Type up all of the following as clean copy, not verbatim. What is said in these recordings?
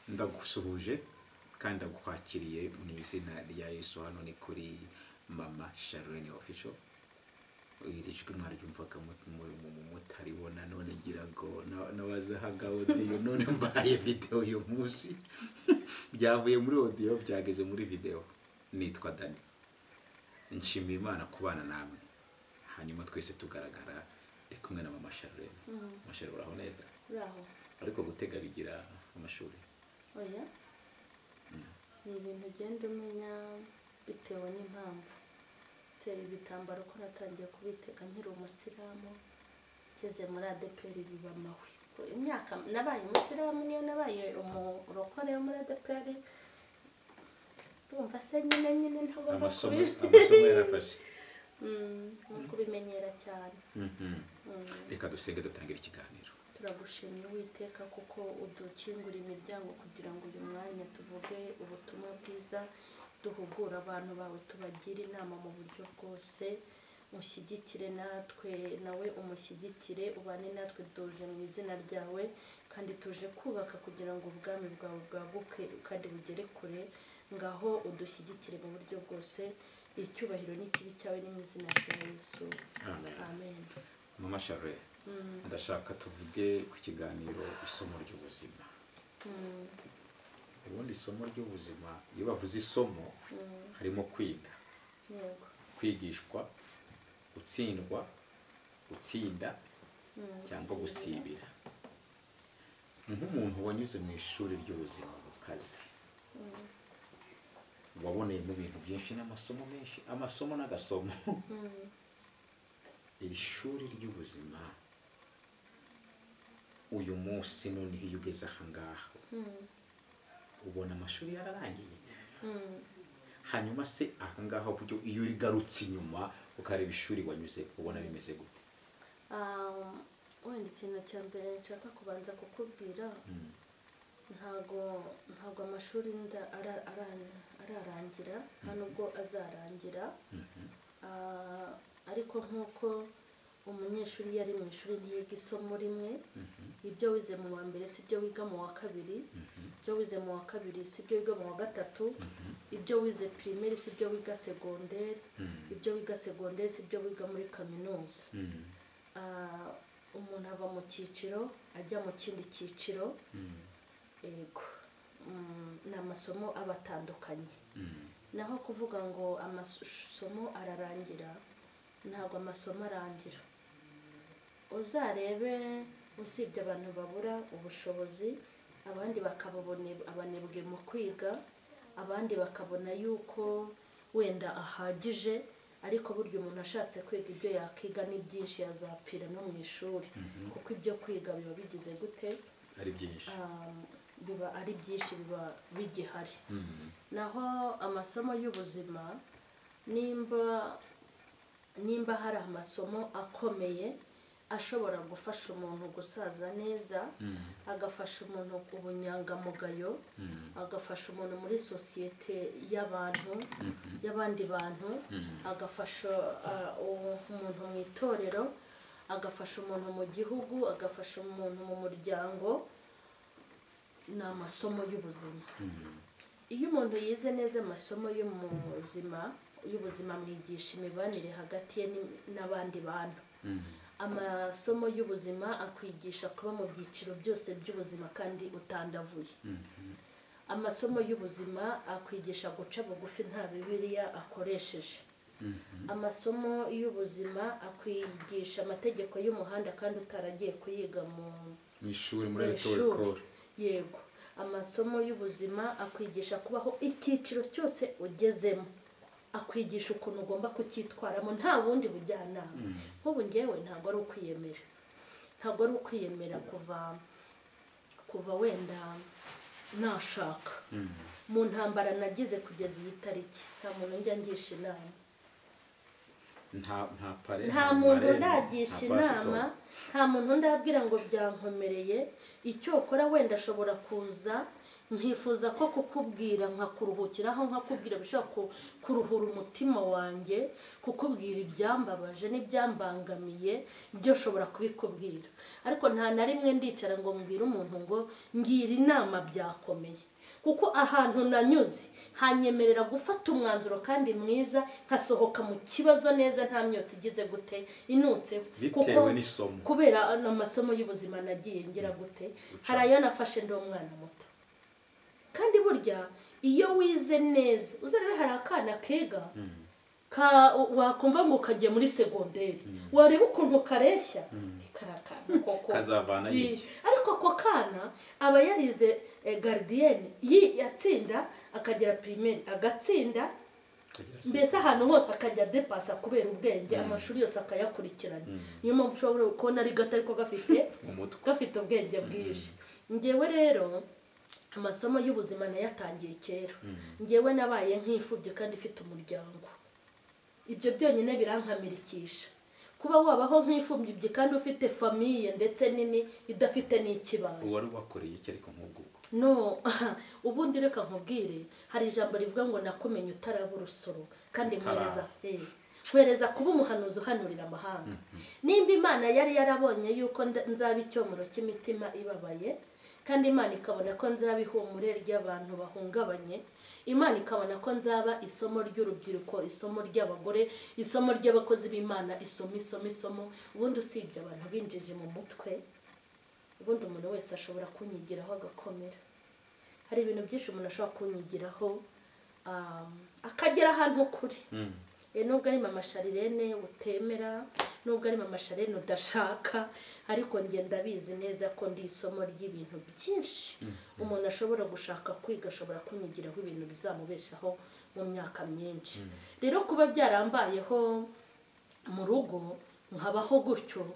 ndagusuhuje kandi ndagukwakiriye mu izina rya Yesu. Hano ni kuri Mama Charlene Official. Iri jwi mwaryumvaga mutaribona, none ngira ngo nawazahaga audio, none mbaye video uyu munsi byavuye muri audio byageze muri video. Nitwa Dani, nshimiye Imana kubana namwe, hanyuma twese tugaragara ndi kumwe na Mama Charlene. Mama Charlene uraho neza? Uraho. Ariko gutega bigira amashuri? Oya, ni ibintu ugenda umenya bitewe n'impamvu. Se ibitambaro ko natangiye kubitega nkiri umusiramu, ngeze muri ADPR biba mahwe. Imyaka nabaye umusiramu niyo nabaye umurokore wo muri ADPR. Urumva se nyine ntabwo amasomo yarafashe. Kubimenyera cyane. Reka dusenge dutangire ikiganiro. Turagushimye Uwiteka kuko udukingura imiryango kugira ngo uyu mwanya tuvuge ubutumwa bwiza, duhugura abantu bawe, tubagira inama mu buryo bwose. Mushyigikire natwe, nawe umushyigikire, ubane natwe, tuje mu izina ryawe kandi tuje kubaka kugira ngo ubwami bwawe bwaguke kandi bugere kure. Ngaho udushyigikire mu buryo bwose, icyubahiro n'ikibi cyawe ni mu izina rya Yesu. Amen. Mama Charlene, ndashaka tuvuge ku kiganiro isomo ry'ubuzima. Ubundi isomo ry'ubuzima, iyo bavuze isomo harimo kwiga, kwigishwa, gutsindwa, gutsinda cyangwa gusibira. Nk'umuntu wanyuze mu ishuri ry'ubuzima mu kazi, waboneye mu bintu byinshi n'amasomo menshi, amasomo n'agasomo. Iri shuri ry'ubuzima uyu munsi none iyo ugeze aha ngaha ubona amashuri yararangiye, hanyuma se aha ngaha buryo iyo urigarutse inyuma ukareba ishuri wanyuze ubona bimeze gute? Wenda ikintu cya mbere nshaka kubanza kukubwira, ntago amashuri ararangira, nta nubwo azarangira. Ariko nk'uko umunyeshuri yari mu ishuri ntiyiga isomo rimwe, ibyo wize mu wa mbere si byo wiga mu wa kabiri, ibyo wize mu wa kabiri si byo wiga mu wa gatatu, ibyo wize primaire si byo wiga secondaire, ibyo wiga secondaire si byo wiga muri kaminuza. Umuntu ava mu cyiciro ajya mu kindi cyiciro. Yego, ni amasomo aba atandukanye. Naho kuvuga ngo amasomo ararangira, ntabwo amasomo arangira. Uzarebe usibye abantu babura ubushobozi, abandi bakababona abanebwe mu kwiga, abandi bakabona yuko wenda ahagije, ariko burya umuntu ashatse kwiga ibyo yakiga ni byinshi, yazapfira no mu ishuri kuko ibyo kwiga biba bigize gute, ari byinshi, biba ari byinshi, biba bigihari. Naho amasomo y'ubuzima, nimba hari amasomo akomeye ashobora gufasha umuntu gusaza neza, agafasha umuntu ubunyangamugayo, agafasha umuntu muri sosiyete y'abandi bantu, agafasha umuntu mu itorero, agafasha umuntu mu gihugu, agafasha umuntu mu muryango, ni amasomo y'ubuzima. Iyo umuntu yize neza amasomo y'ubuzima mwigisha imibanire hagati ye n'abandi bantu. Amasomo y'ubuzima akwigisha kuba mu byiciro byose by'ubuzima kandi utandavuye. Amasomo y'ubuzima akwigisha guca bugufi nta Bibiliya akoresheje. Amasomo y'ubuzima akwigisha amategeko y'umuhanda kandi utaragiye kuyiga mu ishuri, muri école. Yego, amasomo y'ubuzima akwigisha kubaho icyiciro cyose ugezemo, akwigisha ukuntu ugomba kucyitwaramo nta wundi bujyanama. Nk'ubu ngewe ntabwo ari ukwiyemera kuva wenda nashaka. Mu ntambara nagize kugeza iyi tariki nta muntu njya ngisha inama, nta muntu ndagisha inama, nta muntu ndabwira ngo byankomereye. Icyo ukora wenda ashobora kuza nkifuza ko kukubwira nkakuruhukiraho nkakubwira bishobora kuruhura umutima wanjye, kukubwira ibyambabaje n'ibyambangamiye byo ushobora kubikubwira, ariko nta na rimwe ndicara ngo mbwire umuntu ngo ngira inama byakomeye, kuko ahantu nanyuze hanyemerera gufata umwanzuro kandi mwiza nkasohoka mu kibazo neza nta myotsi igize gute inutse, bitewe n'isomo, kubera amasomo y'ubuzima nagiye ngira gute. Hari ayo nafashe ndi umwana muto, kandi burya iyo wize neza uzarebe hari akana kega wakumva ngo kagiye muri segonderi, wareba ukuntu kareshya karakana koko kazavana iki, ariko ako kana aba yarize gardienne yatsinda akagera primaire agatsinda, mbese ahantu hose akajya depasa kubera ubwenge, amashuri yose akayakurikirana. Niyo mpamvu ushobora kubona ari gato ariko gafite ubwenge bwinshi. Ngewe rero amasomo y'ubuzima nayatangiye kera, ngewe nabaye nk'imfubyi kandi ifite umuryango, ibyo byonyine birankamirikisha. Kuba wabaho nk'imfubyi kandi ufite famiye ndetse nini idafite n'ikibazo, wari wakoreye iki ariko nk'ubwo? No, ubundi reka nkubwire, hari ijambo rivuga ngo nakumenye utaraba urusoro, kandi nkwereza kuba umuhanuzi uhanurira amahanga. Nimba Imana yari yarabonye yuko nzaba icyomoro cy'imitima ibabaye, kandi Imana ikabona ko nzaba ihumure ry'abantu bahungabanye, Imana ikabona ko nzaba isomo ry'urubyiruko, isomo ry'abagore, isomo ry'abakozi b'Imana, isomo. Ubundi usibye abantu binjije mu mutwe, ubundi umuntu wese ashobora kunyigiraho agakomera. Hari ibintu byinshi umuntu ashobora kunyigiraho akagera ahantu kuri. Nubwo ari mama Sharirene utemera, nubwo ari mama Sharirene udashaka, ariko ngenda bizi neza ko ndi isomo ry'ibintu byinshi umuntu ashobora gushaka kwiga, ashobora kunyigiraho ibintu bizamubeshaho mu myaka myinshi. Rero kuba byarambayeho mu rugo nkabaho gutyo,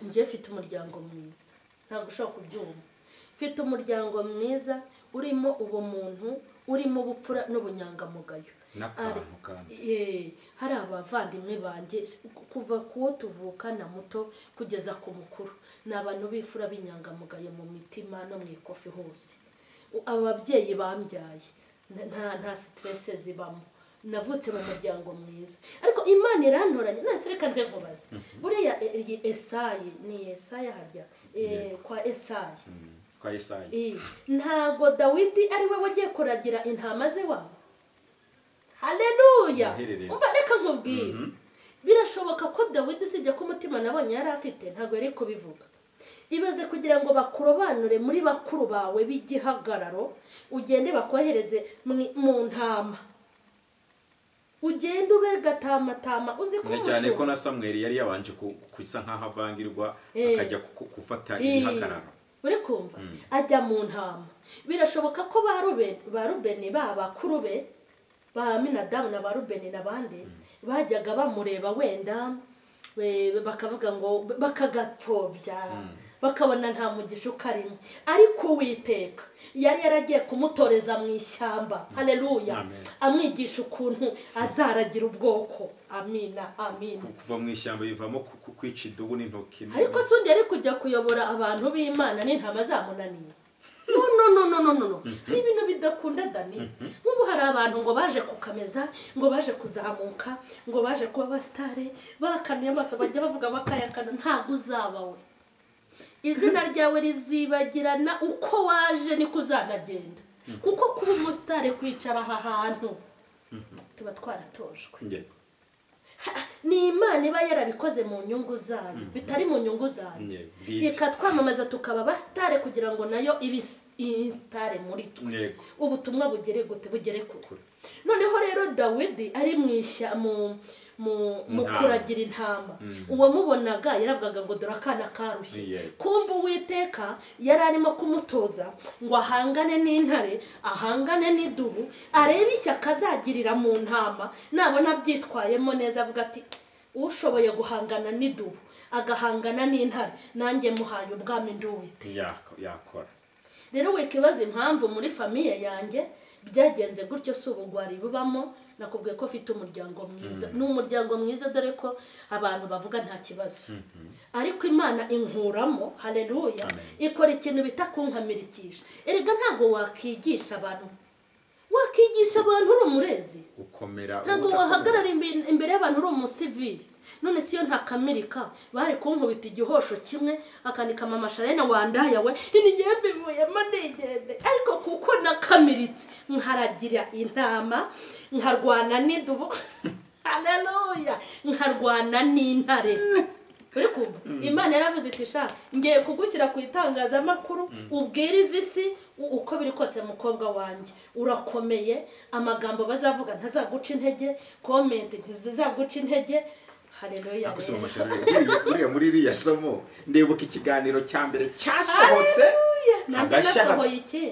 njye mfite umuryango mwiza, ntabwo ushobora kubyumva. Mfite umuryango mwiza urimo ubumuntu, urimo ubupfura n'ubunyangamugayo. Hari abavandimwe banjye kuva kuwo tuvukana muto kugeza ku mukuru, ni abantu b'ifura b'inyangamugayo mu mitima no mu ikofi hose. Ababyeyi bambyaye nta stress zibamo, navutse mu muryango mwiza, ariko Imana irantoranya. None reka nze nkubaze, buriya Esayi ni Esaya harya kwa Esayi ntago Dawidi ari we wagiye kuragira intama ze wabo? Haleluya! Umva reka nkubwire, birashoboka ko Dawidi usibye ko umutima nabonye yari afite ntago yari kubivuga. Ibaze kugira ngo bakurobanure muri bakuru bawe b'igihagararo, ugende bakohereze mu ntama, ugende ube gatamatama uzi ko cyane ko na Samweli yari yabanje kwisa nkaho avangirwa akajya gufata igihagararo. Uri kumva? Ajya mu ntama. Birashoboka ko ba Rubeni bakuru be, ba Aminadabu na ba Rubeni n'abandi bajyaga bamureba wenda bakavuga ngo bakagapfobya, bakabona nta mugisha ukarimo, ariko Uwiteka yari yaragiye kumutoreza mu ishyamba. Haleluya! Amwigisha ukuntu azaragira ubwoko. Amina. Kuva mu ishyamba bivamo kwica idubu n'intoki. Ariko sundi yari kujya kuyobora abantu b'Imana n'intama zamunaniye. No. Ibintu bidakunda Dani. Nk'ubu hari abantu ngo baje kukameza, ngo baje kuzamuka, ngo baje kuba abasitare, bakaniye amaso bajya bavuga bakayakana. Ntabwo uzaba we. Izina ryawe rizibagirana uko waje niko uzanagenda, kuko kuba umusitare kwicara aha hantu tuba twaratojwe. Ni Imana iba yarabikoze mu nyungu zayo, bitari mu nyungu zanjye. Ikatwamamaza tukaba abasitare kugira ngo nayo ibe sitare muri twe, ubutumwa bugere kure. Noneho rero Dawidi ari mu kuragira intama, uwamubonaga yaravugaga ngo dore akana karushye. Kumva Uwiteka yari arimo kumutoza ngo ahangane n'intare, ahangane n'idubu, arebe ishyaka azagirira mu ntama. Nabona byitwayemo neza avuga ati ushoboye guhangana n'idubu agahangana n'intare, nanjye muhaye ubwami ndi Uwiteka. Yakora. Rero wikibaza impamvu muri famiye yanjye byagenze gutyo si ubugwari bubamo nakubwiye ko afite umuryango mwiza ni umuryango mwiza dore ko abantu bavuga nta kibazo ariko imana inkuramo haleluya ikora ikintu bita kunkamirikisha erega ntabwo wakigisha abantu uri umurezi ukomera ntabwo wahagarara imbere y'abantu uri umusivili none siyo ntakamirika bari kunkubita igihosho kimwe akandika mama Sharene wandaya we n'igihe mbivuyemo ndigende ariko kuko nakamiritse nkaragira intama nkarwana n'idubu haleluya nkarwana n'intare Uriko Imana yaravuze iti sha ngiye kugushyira ku itangazamakuru ubwiriza isi uko biri kose mukobwa wanjye urakomeye amagambo bazavuga ntazaguca intege comment ntizizaguca intege haleluya akusoma Masharene uriya muri iriya somo ndebuka ikiganiro cya mbere cyasohotse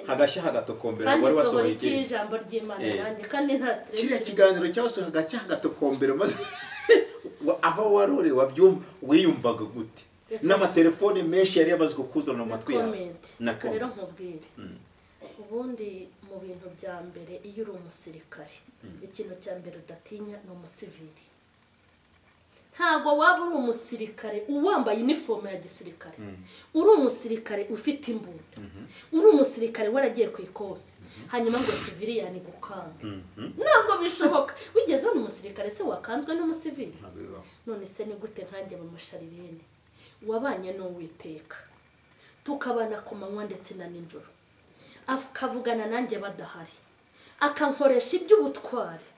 hagashya hagatokombera wari wasohoye ijambo ry'Imana nanjye kandi nta stress kiriya kiganiro cyasohotse hagashya hagatokombera maze aho waruri wiyumvaga gute n'amatelefone menshi yari yabazwe kuzana mu matwi yawe rero nkubwire ubundi mu bintu bya mbere iyo uri umusirikare ikintu cya mbere udatinya ni umusivili ntabwo waba uri umusirikare uwambaye uniforme ya gisirikare uri umusirikare ufite imbunda uri umusirikare waragiye ku ikosi hanyuma ngo civili yani gukanga ntabwo bishoboka wigeze uri umusirikare se wakanzwe n'umusivili none se ni gute nkanjye mama Sharene wabanye n'Uwiteka tukabana ku manywa ndetse na nijoro akavugana nanjye badahari akankoresha iby'ubutwari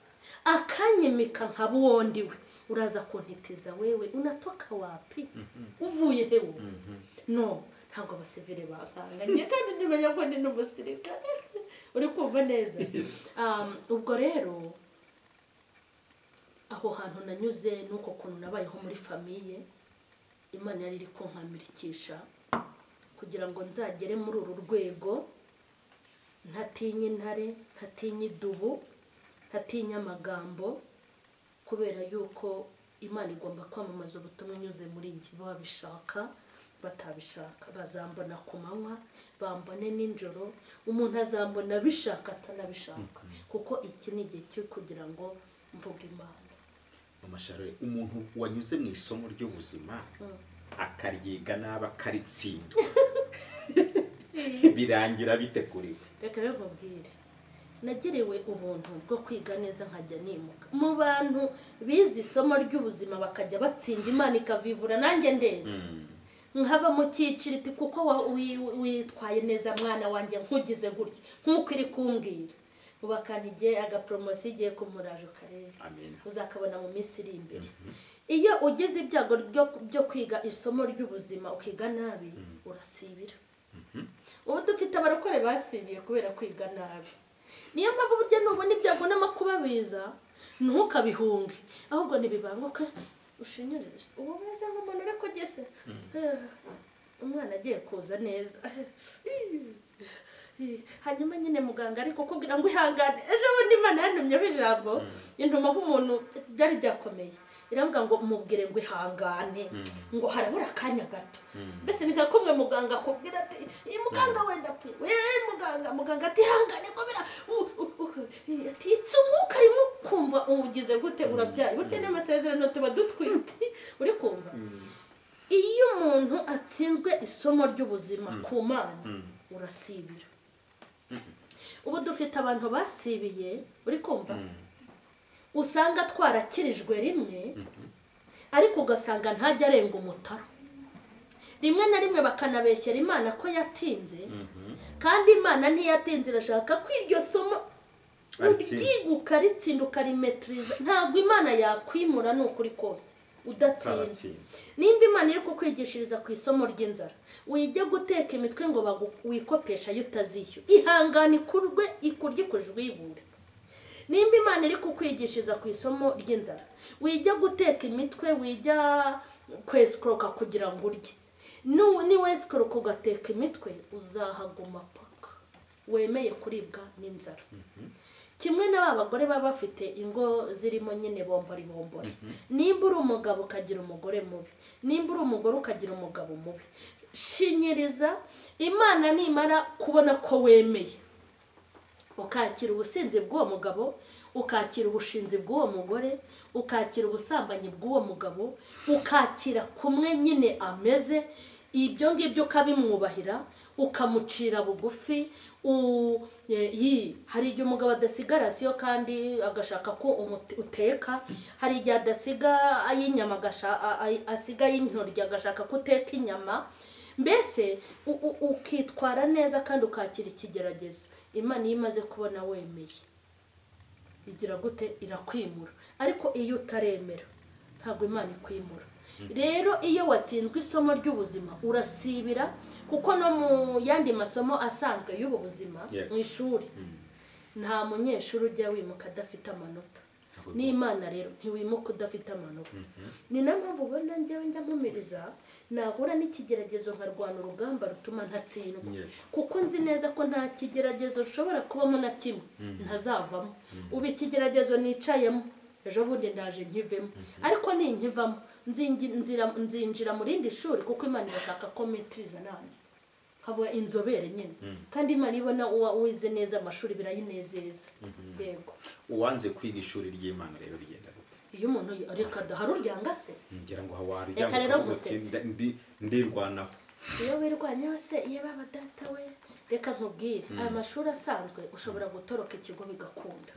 akanyimika nkabuwondiwe uraza kuntitiza wewe unatoka wapi uvuye hewo no ntabwo abasivile bakanga ngiye kandi ndimenya ko ndi n'umusirikare uri kumva neza ubwo rero aho hantu nanyuze nuko kuntu nabayeho muri famiye Imana yari iri kunkamirikisha kugira ngo nzagere muri uru rwego ntatinya intare ntatinya idubu ntatinya amagambo kubera yuko Imana igomba kwamamaza ubutumwa inyuze muri njye babishaka batabishaka bazambona ku manywa bambone ninjoro umuntu azambona bishaka atanabishaka kuko iki ni igihe cyo kugira ngo mvuge Imana mama Sharene umuntu wanyuze mu isomo ry'ubuzima akaryiga naba karitsindwa birangira bite kuri reka rero nkubwire nagiriwe ubuntu bwo kwiga neza nkajya nimuka mu bantu bize isomo ry'ubuzima bakajya batsinda Imana ikavivura nanjye ndende nkava mu cyiciriti kuko witwaye neza mwana wanjye nkugize gutya nkuko iri kumbwira ubakantigiye agapromosi igiye kumuraje ukareba uzakabona mu minsi iri imbere iyo ugize ibyago byo kwiga isomo ry'ubuzima ukiga nabi urasibira ubu dufite abarokore basibiye kubera kwiga nabi niyo mpamvu burya nubona ibyago n'amakuba biza ntukabihunge ahubwo nibibanguke ushinyirize ubu meze nk'umuntu uri kugese umwana agiye kuza neza hanyuma nyine muganga ariko kubwira ngo ihangane ejo bundi Imana yantumyeho ijambo intuma nk'umuntu byari byakomeye iravuga ngo mubwire ngo ihangane ngo harabura akanya gato mbese ni kumwe muganga akubwira ati muganga wenda apfuye muganga ati ihangane kubera ati itsumuka arimo kumva ugize gute urabyaye burya n'amasezerano tuba dutwite uri kumva iyo umuntu atsinzwe isomo ry'ubuzima ku Mana urasibira ubu dufite abantu basibiye uri kumva usanga twarakirijwe rimwe ariko ugasanga ntajya arenga umutaro rimwe na rimwe bakanabeshyera Imana ko yatinze kandi Imana ntiyatinze irashaka ko iryo somo uryiga ritsinda ukarimetriza ntabwo Imana yakwimura n'ukuri kose udatsinze nimba Imana iri kukwigishiriza ku isomo ry'inzara wige guteka imitwe ngo wikopesha yo utazishyura ihangane ikurwe ikurye ikujwibure nimba Imana iri kukwigishiriza ku isomo ry'inzara wige guteka imitwe wijya kweskroka kugira ngo urye ni weskroka ugateka imitwe uzahaguma paka wemeye kuribwa n'inzara kimwe n'aba bagore baba bafite ingo zirimo nyine bombori nimba uri umugabo ukagira umugore mubi nimba uri umugore ukagira umugabo mubi shinyiriza Imana nimara kubona ko wemeye ukakira ubusinzi bw'uwo mugabo, ukakira ubushinzi bw'uwo mugore, ukakira ubusambanyi bw'uwo mugabo, ukakira kumwe nyine ameze, ibyo ngibyo ukabimwubahira, ukamucira bugufi. Hari igihe umugabo adasiga rasiyo kandi agashaka ko uteka, hari igihe adasiga ay'inyama asiga y'intoryi agashaka ko uteka inyama. Mbese ukitwara neza kandi ukakira ikigeragezo. Imana iyo imaze kubona wemeye igira gute? Irakwimura. Ariko iyo utaremera ntabwo Imana ikwimura. Rero iyo watsinzwe isomo ry'ubuzima urasibira, kuko no mu yandi masomo asanzwe y'ubu buzima mu ishuri nta munyeshuri ujya wimuka adafite amanota. N'Imana rero ntiwimuka udafite amanota. Ni na mpamvu ubona njyewe njya mpumiriza, nahura n'ikigeragezo nkarwana urugamba rutuma ntatsindwa, kuko nzi neza ko nta kigeragezo ushobora kubamo na kimwe ntazavamo. Ubu ikigeragezo nicayemo ejo bundi ndaje nkivemo, ariko ninkivamo nzinjira mu rindi shuri, kuko Imana irashaka ko metiriza nanjye haba inzobere nyine. Kandi Imana ibona wize neza amashuri birayinezeza. Yego. Uwanze kwiga ishuri ry'Imana rero rigenda gute? Iyo umuntu reka daharuryanga se ngira ngo hawaruryanga ndirwanaho. Iyo wirwanyeho se iyo baba data we, reka nkubwire, aya mashuri asanzwe ushobora gutoroka ikigo bigakunda.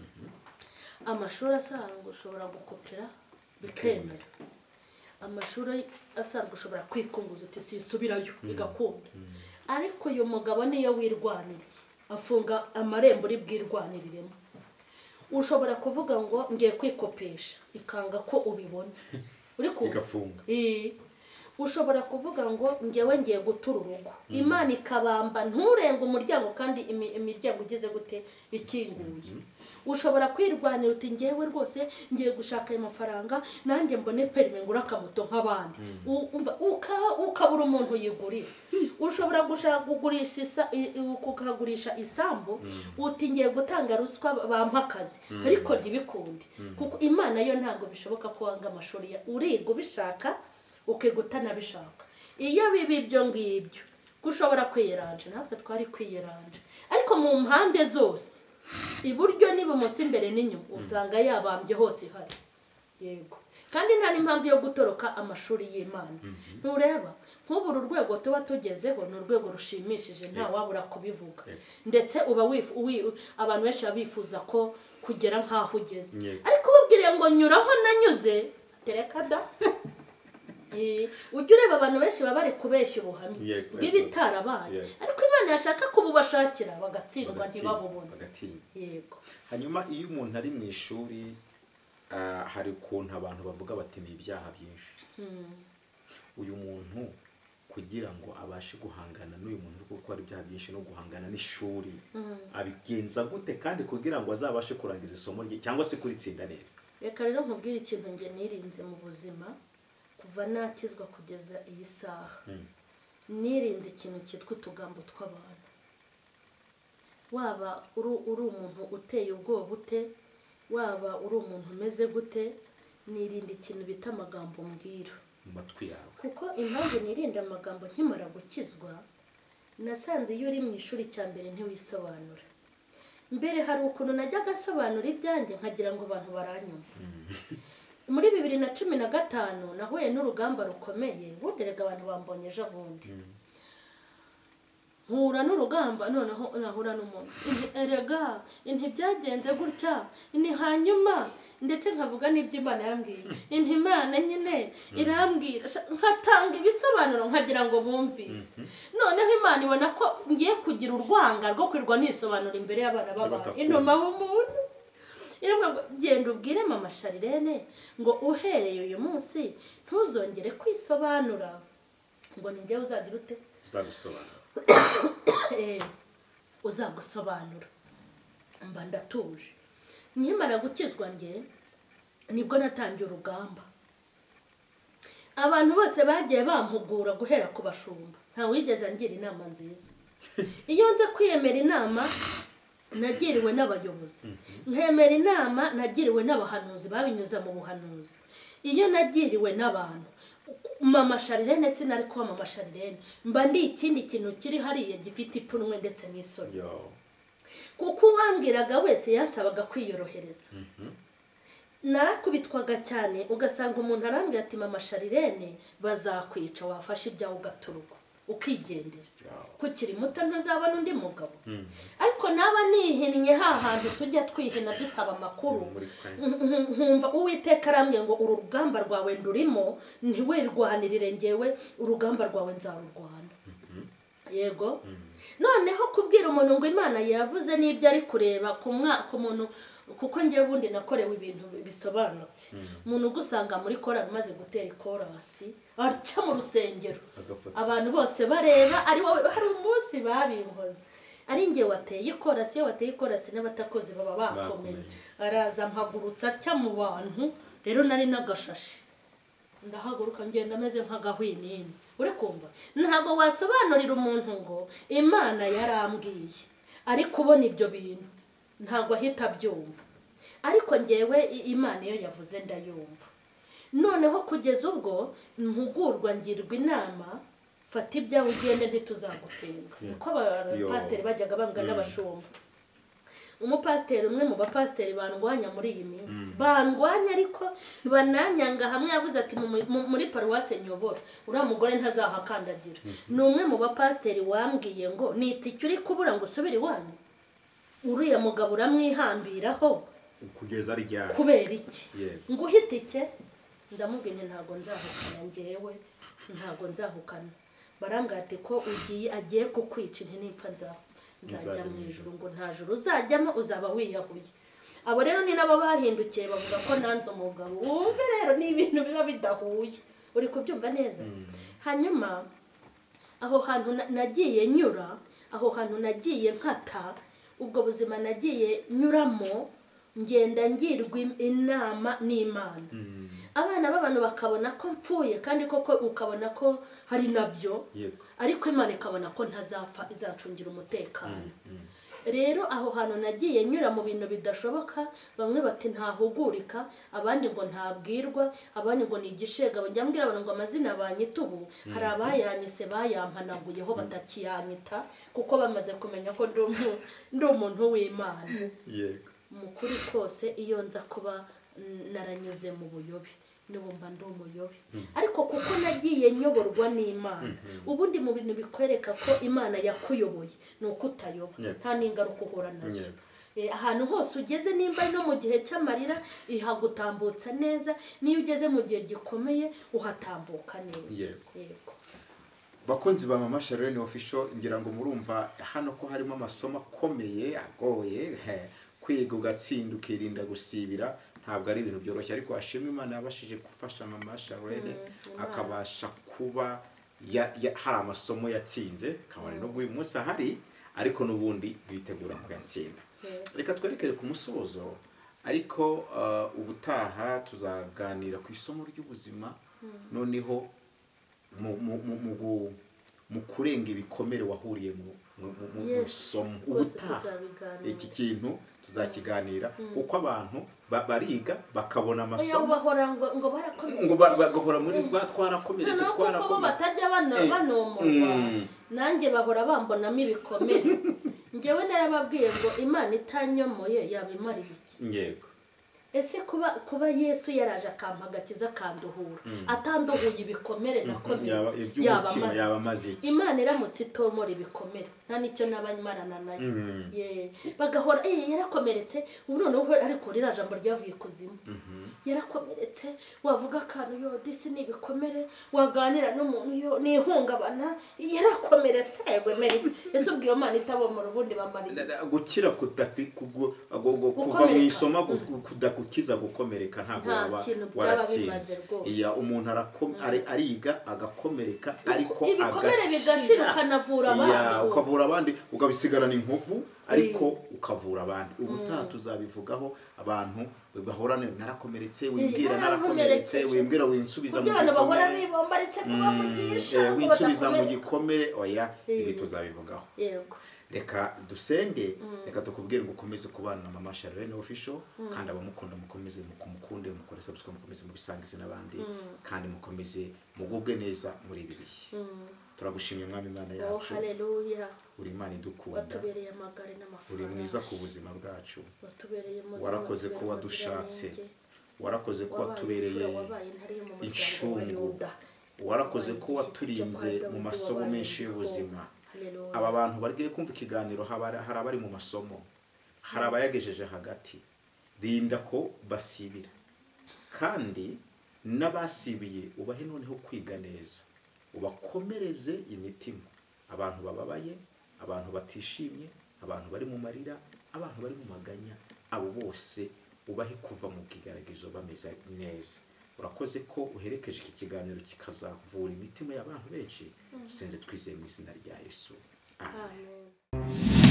Amashuri asanzwe ushobora gukopera bikemera. Amashuri asanzwe ushobora kwikunguza uti sisubirayo bigakunda. Ariko uyu mugabo niyo wirwaniriye afunga amarembo uri bwirwaniriremo. Ushobora kuvuga ngo ngiye kwikopesha ikanga ko ubibona uri igafunga. Ushobora kuvuga ngo ngiye gutura urugo, Imana ikabamba nturenga umuryango kandi imiryango ugeze gute ikinguye. Ushobora kwirwanira uti ngewe rwose ngiye gushaka ayo mafaranga nanjye mbone perime ngura akamoto nk'abandi. Ukabura umuntu yigurira. Ushobora gushaka kugurisha isambu uti ngiye gutanga ruswa bampakazi, ariko ntibikunde, kuko Imana yo ntabwo bishoboka ko wanga amashuri ya uriga ubishaka ukegutana bishaka. Iyo bibi ibyo ngibyo gushobora kwiyeranje, natwe twari kwiyeranje, ariko mu mpande zose iburyo n'ibumoso imbere n'inyuma usanga yabambye hose hari. Yego. Kandi nta n'impamvu yo gutoroka amashuri y'Imana. Ntureba nk'ubu urwego tuba tugezeho ni urwego rushimishije, nta wabura kubivuga. Ndetse uba abantu benshi bifuza ko kugera nk'aho ugeze, ariko ubabwiriye ngo nyuraho nanyuze tereka da. Ujya ureba abantu benshi baba bari kubeshya ubuhamya bw'ibitarabaye, ariko Imana yashaka kububashakira bagatsindwa ntibabubone. Yego. Hanyuma iyo umuntu ari mu ishuri hari ukuntu abantu bavuga bati ni ibyaha byinshi. Uyu muntu kugira ngo abashe guhangana n'uyu muntu kuko ari ibyaha byinshi no guhangana n'ishuri abigenza gute kandi kugira ngo azabashe kurangiza isomo rye cyangwa se kuritsinda neza? Reka rero nkubwire ikintu nge nirinze mu buzima kuva nakizwa kugeza iyi saha. Nirinze ikintu cyitwa utugambo tw'abantu. Waba uri umuntu uteye ubwoba ute, waba uri umuntu umeze gute, nirinda ikintu bita amagambo mbwira mu matwi yawe. Kuko impamvu nirinda amagambo nkimara gukizwa, nasanze iyo uri mu ishuri cya mbere ntiwisobanura. Mbere hari ukuntu najyaga asobanura ibyanjye nkagira ngo abantu baranyumva. Muri 2015 nahuye n'urugamba rukomeye, buderega abantu bambonye ejo bundi. Nkura n'urugamba noneho nahura n'umuntu. Erega byagenze gutya, ni hanyuma ndetse nkavuga n'ibyo Imana yambwiye. Imana nyine irambwira nkatanga ibisobanuro nkagira ngo bumvise. Noneho Imana ibona ko ngiye kugira urwanga rwo kwirwa nisobanura imbere y'abana b'abantu. Intoma b'umuntu iramwe genda ubwire mama Sharirene ngo uhereye uyu munsi ntuzongere kwisobanura, ngo ninjye uzagira ute uzagusobanura. Uzagusobanura. Mba ndatuje. Nkimara gukizwa nge nibwo natangiye urugamba. Abantu bose bagiye bampugura guhera ku bashumba, nta wigeze ngira inama nziza. Iyo nze kwiyemera inama nagiriwe n'abayobozi, nkemera inama nagiriwe n'abahanuzi babinyuza mu buhanuzi. Iyo nagiriwe n'abantu, mama Sharirene sinari kuba mama Sharirene, mba ndi ikindi kintu kiri hariya gifite ipfunwe ndetse n'isoni. kuko uwambwiraga wese yansabaga kwiyorohereza. Narakubitwaga cyane ugasanga umuntu arambwira ati mama Sharirene bazakwica wafashe ibyawe ugaturuka ukigendera kukiri muto ntuzabona undi mugabo. Ariko naba nihinnye hantu tujya twihina dusaba amakuru nkumva Uwiteka arambwiye ngo uru rugamba rwawe ndurimo ntiwirwanirire ngewe urugamba rwawe nzarurwana. Yego noneho kubwira umuntu ngo Imana yavuze n'ibyo ari kureba ku muntu kuko ngewe bundi nakorewe ibintu bisobanutse. Umuntu ugusanga muri korali maze gutera ikorasi aca mu rusengero abantu bose bareba ari wowe. Hari umunsi babinkoze ari ngewe wateye ikorasi, iyo wateye ikorasi n'abatakozi baba bakomeye. Araza mpagurutsa atya mu bantu, rero nari nagashashi ndahaguruka ngenda meze nk'agahwinini. Uri kumva ntabwo wasobanurira umuntu ngo Imana yarambwiye ari kubona ibyo bintu ntabwo ahita abyumva. Ariko ngewe Imana iyo yavuze ndayumva. Noneho kugeza ubwo mpugurwa ngirwa inama, fata ibyawe ugende ntituzagutenga. Niko abapasiteri bajyaga bambwa n'abashumba. Umupasiteri umwe mu bapasiteri bandwanya muri iyi minsi, bandwanya ariko bananyanga hamwe, yavuze ati muri paruwase nyobora uriya mugore ntazahakandagira. Ni umwe mu bapasiteri wambwiye ngo nitike uri kubura ngo usubire iwanyu, uriya mugabo uramwihambiraho kugeza ryari kubera iki? Ngo uhite iki? Ndamubwiye ntabwo nzahukana ngewe, ntabwo nzahukana. Barambwira ati ko agiye kukwica ntinipfa nzajya mu ijuru. Ngo nta juru uzajyamo uzaba wiyahuye. Abo rero ni nabo bahindukiye bavuga ko nanze umugabo. Wumve rero ni ibintu biba bidahuye. Uri kubyumva neza? Hanyuma aho hantu nagiye nyura, aho hantu nagiye nkata, ubwo buzima nagiye nyuramo ngenda ngirwa inama n'Imana. Abana b'abantu bakabona ko mpfuye kandi koko ukabona ko hari nabyo, ariko Imana ikabona ko ntazapfa, izacungira umutekano. Rero aho hantu nagiye nyura mu bintu bidashoboka, bamwe bati ntahugurika, abandi ngo ntabwirwa, abandi ngo ni igishega. Njya mbwira abantu ngo amazina banyita ubu hari abayanyise bayampanaguyeho batakiyanyita kuko bamaze kumenya ko ndi umuntu w'Imana. Mukuri kose iyo nza kuba naranyuze mu buyobe n'ubumba ndi umuyobe, ariko kuko nagiye nyoborwa n'Imana. Ubundi mu bintu bikwereka ko Imana yakuyoboye ni uko utayoba, nta n'ingaruka uhura nazo. Ahantu hose ugeze nimba no mu gihe cy'amarira ihagutambutsa neza, niyo ugeze mu gihe gikomeye uhatambuka neza. Yego bakunzi ba Mama Sharirene Official, ngira ngo murumva hano ko harimo amasomo akomeye agoye. Kwiga ugatsinda ukirinda gusibira ntabwo ari ibintu byoroshye, ariko ashimwe Imana yabashije gufasha Mama Sharirene akabasha kuba hari amasomo yatsinze, kabone no uyu munsi ahari, ariko n'ubundi bitegura kuyatsinda. Reka twerekere ku musozo, ariko ubutaha tuzaganira ku isomo ry'ubuzima, noneho mu kurenga ibikomere wahuriye mu somo. Ubutaha iki kintu tuzakiganira kuko abantu bariga bakabona amasomo ngo barakomeye, ngo bagahora muri twarakomeretse kuko batajya banomorwa. Nanjye bahora bambonamo ibikomere. Ngewe narababwiye ngo Imana itanyomoye yabimariye iki? Yego. Ese kuba Yesu yaraje akampa agakiza kanduhura, atanduhuye ibikomere nakomeye yaba amaze iki? Imana iramutse itomora ibikomere nta nicyo n'abanyimarana nayo. Bagahora yarakomeretse, ubu noneho ariko rira jambo ryavuye kuzimu. Yarakomeretse, wavuga akantu yo disi ni ibikomere, waganira n'umuntu yo ni ihungabana, yarakomeretse yegwemere. Ese ubwiyo Imana itabomora ubundi bamariye gukira kuva mu isoma kudakukiza gukomereka ntabwo waratsinze. Umuntu ariga agakomereka, ariko ibikomere bigashira ukanavura abandi, ukavura abandi ukabisigarana inkovu, ariko ukavura abandi. Ubutaha tuzabivugaho abantu bahorane narakomeretse, wimbwira narakomeretse, wimbwira winsubiza mu gikomere, winsubiza mu gikomere. Oya, ibi tuzabivugaho. Yego. Reka dusenge, reka tukubwire ngo ukomeze kubana na Mama Sharirene Official, kandi abamukunda mukomeze mukumukunde, mukore subscribe, mukomeze mubisangize n'abandi, kandi mukomeze mugubwe neza muri ibi bihe. Turagushimye mwami Imana yacu, haleluya, uri Imana idukunda, watubereye amagare n'amafaranga, uri mwiza ku buzima bwacu, watubereye muzima, warakoze ko wadushatse, warakoze ko watubereye incungu, warakoze ko waturinze mu masomo menshi y'ubuzima. Aba bantu bagiye kumva ikiganiro hari abari mu masomo, hari abayagejeje hagati, rinda ko basibira, kandi n'abasibiye ubahe noneho kwiga neza, ubakomereze imitima, abantu bababaye, abantu batishimye, abantu bari mu marira, abantu bari mu maganya, abo bose ubahe kuva mu kigeragezo bameze neza. Urakoze ko uherekeje iki kiganiro kikazavura imitima y'abantu benshi, dusenze twizeye mu izina rya Yesu, amen.